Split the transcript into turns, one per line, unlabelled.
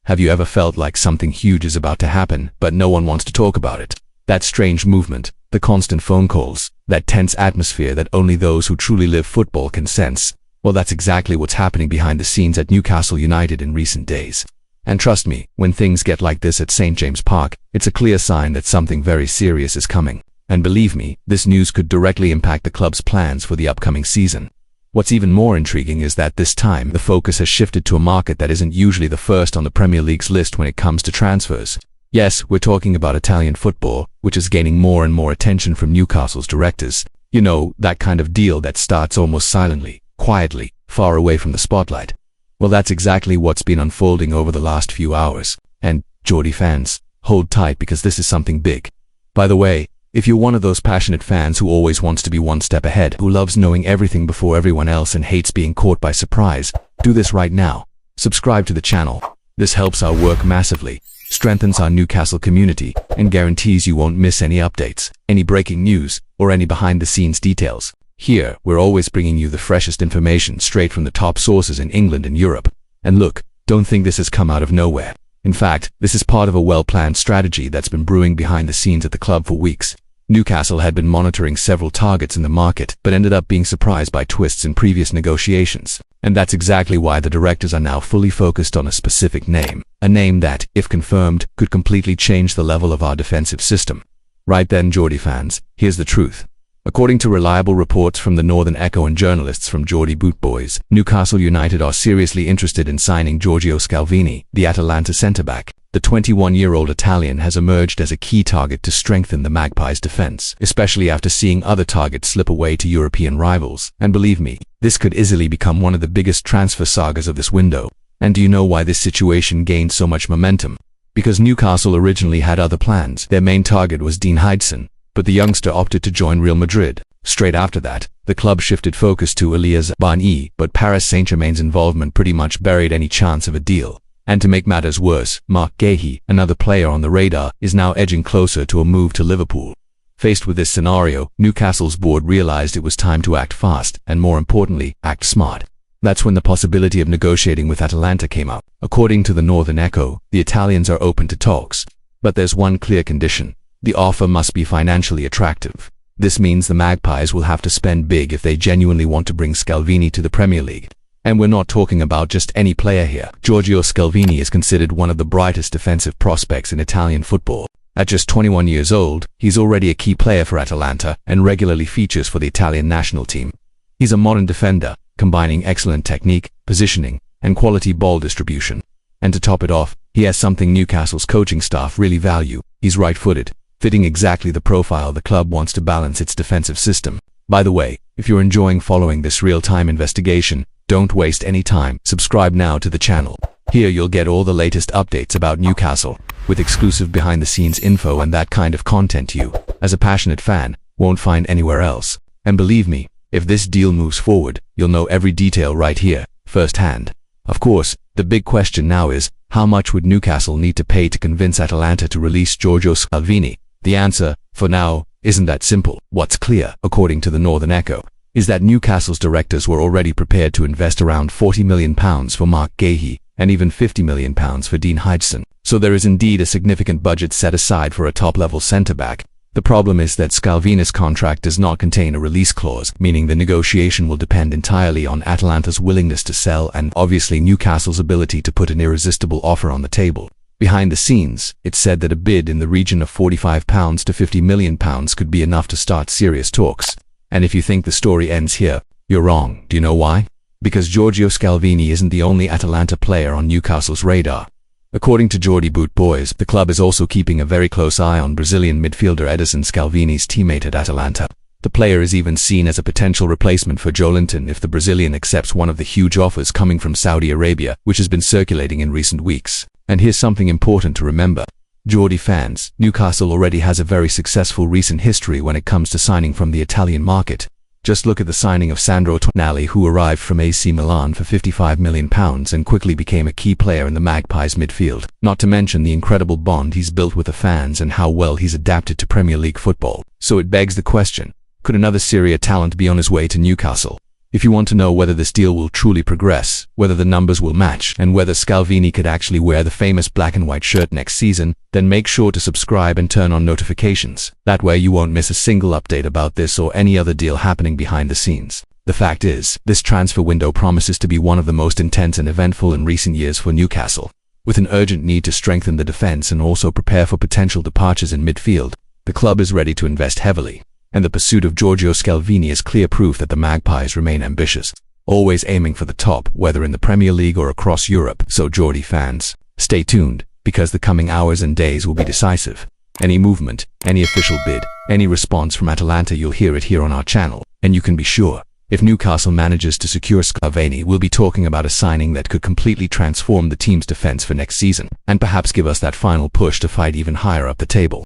Have you ever felt like something huge is about to happen, but no one wants to talk about it? That strange movement, the constant phone calls, that tense atmosphere that only those who truly live football can sense. Well, that's exactly what's happening behind the scenes at Newcastle United in recent days. And trust me, when things get like this at St. James Park, it's a clear sign that something very serious is coming. And believe me, this news could directly impact the club's plans for the upcoming season. What's even more intriguing is that this time the focus has shifted to a market that isn't usually the first on the Premier League's list when it comes to transfers. Yes, we're talking about Italian football, which is gaining more and more attention from Newcastle's directors. You know, that kind of deal that starts almost silently, quietly, far away from the spotlight. Well, that's exactly what's been unfolding over the last few hours. And, Geordie fans, hold tight because this is something big. By the way, if you're one of those passionate fans who always wants to be one step ahead, who loves knowing everything before everyone else and hates being caught by surprise, do this right now. Subscribe to the channel. This helps our work massively, strengthens our Newcastle community, and guarantees you won't miss any updates, any breaking news, or any behind-the-scenes details. Here, we're always bringing you the freshest information straight from the top sources in England and Europe. And look, don't think this has come out of nowhere. In fact, this is part of a well-planned strategy that's been brewing behind the scenes at the club for weeks. Newcastle had been monitoring several targets in the market, but ended up being surprised by twists in previous negotiations. And that's exactly why the directors are now fully focused on a specific name. A name that, if confirmed, could completely change the level of our defensive system. Right then, Geordie fans, here's the truth. According to reliable reports from the Northern Echo and journalists from Geordie Boot Boys, Newcastle United are seriously interested in signing Giorgio Scalvini, the Atalanta centre-back. The 21-year-old Italian has emerged as a key target to strengthen the Magpies' defence, especially after seeing other targets slip away to European rivals. And believe me, this could easily become one of the biggest transfer sagas of this window. And do you know why this situation gained so much momentum? Because Newcastle originally had other plans. Their main target was Dean Hydson, but the youngster opted to join Real Madrid. Straight after that, the club shifted focus to Elias Barni, but Paris Saint-Germain's involvement pretty much buried any chance of a deal. And to make matters worse, Marc Guéhi, another player on the radar, is now edging closer to a move to Liverpool. Faced with this scenario, Newcastle's board realized it was time to act fast, and more importantly, act smart. That's when the possibility of negotiating with Atalanta came up. According to the Northern Echo, the Italians are open to talks. But there's one clear condition. The offer must be financially attractive. This means the Magpies will have to spend big if they genuinely want to bring Scalvini to the Premier League. And we're not talking about just any player here. Giorgio Scalvini is considered one of the brightest defensive prospects in Italian football. At just 21 years old, he's already a key player for Atalanta and regularly features for the Italian national team. He's a modern defender, combining excellent technique, positioning, and quality ball distribution. And to top it off, he has something Newcastle's coaching staff really value. He's right-footed, fitting exactly the profile the club wants to balance its defensive system. By the way, if you're enjoying following this real-time investigation, don't waste any time. Subscribe now to the channel. Here you'll get all the latest updates about Newcastle, with exclusive behind-the-scenes info and that kind of content you, as a passionate fan, won't find anywhere else. And believe me, if this deal moves forward, you'll know every detail right here, firsthand. Of course, the big question now is, how much would Newcastle need to pay to convince Atalanta to release Giorgio Scalvini? The answer, for now, isn't that simple. What's clear, according to the Northern Echo, is that Newcastle's directors were already prepared to invest around £40 million for Marc Guéhi and even £50 million for Dean Hydson. So there is indeed a significant budget set aside for a top-level centre-back. The problem is that Scalvini's contract does not contain a release clause, meaning the negotiation will depend entirely on Atalanta's willingness to sell and obviously Newcastle's ability to put an irresistible offer on the table. Behind the scenes, it's said that a bid in the region of £45 to £50 million could be enough to start serious talks. And if you think the story ends here, you're wrong. Do you know why? Because Giorgio Scalvini isn't the only Atalanta player on Newcastle's radar. According to Geordie Boot Boys, the club is also keeping a very close eye on Brazilian midfielder Edison Scalvini's teammate at Atalanta. The player is even seen as a potential replacement for Joelinton if the Brazilian accepts one of the huge offers coming from Saudi Arabia, which has been circulating in recent weeks. And here's something important to remember. Geordie fans, Newcastle already has a very successful recent history when it comes to signing from the Italian market. Just look at the signing of Sandro Tonali, who arrived from AC Milan for £55 million and quickly became a key player in the Magpies midfield. Not to mention the incredible bond he's built with the fans and how well he's adapted to Premier League football. So it begs the question, could another Serie A talent be on his way to Newcastle? If you want to know whether this deal will truly progress, whether the numbers will match, and whether Scalvini could actually wear the famous black and white shirt next season, then make sure to subscribe and turn on notifications. That way you won't miss a single update about this or any other deal happening behind the scenes. The fact is, this transfer window promises to be one of the most intense and eventful in recent years for Newcastle. With an urgent need to strengthen the defense and also prepare for potential departures in midfield, the club is ready to invest heavily. And the pursuit of Giorgio Scalvini is clear proof that the Magpies remain ambitious, always aiming for the top, whether in the Premier League or across Europe. So Geordie fans, stay tuned, because the coming hours and days will be decisive. Any movement, any official bid, any response from Atalanta, you'll hear it here on our channel. And you can be sure, if Newcastle manages to secure Scalvini, we'll be talking about a signing that could completely transform the team's defense for next season, and perhaps give us that final push to fight even higher up the table.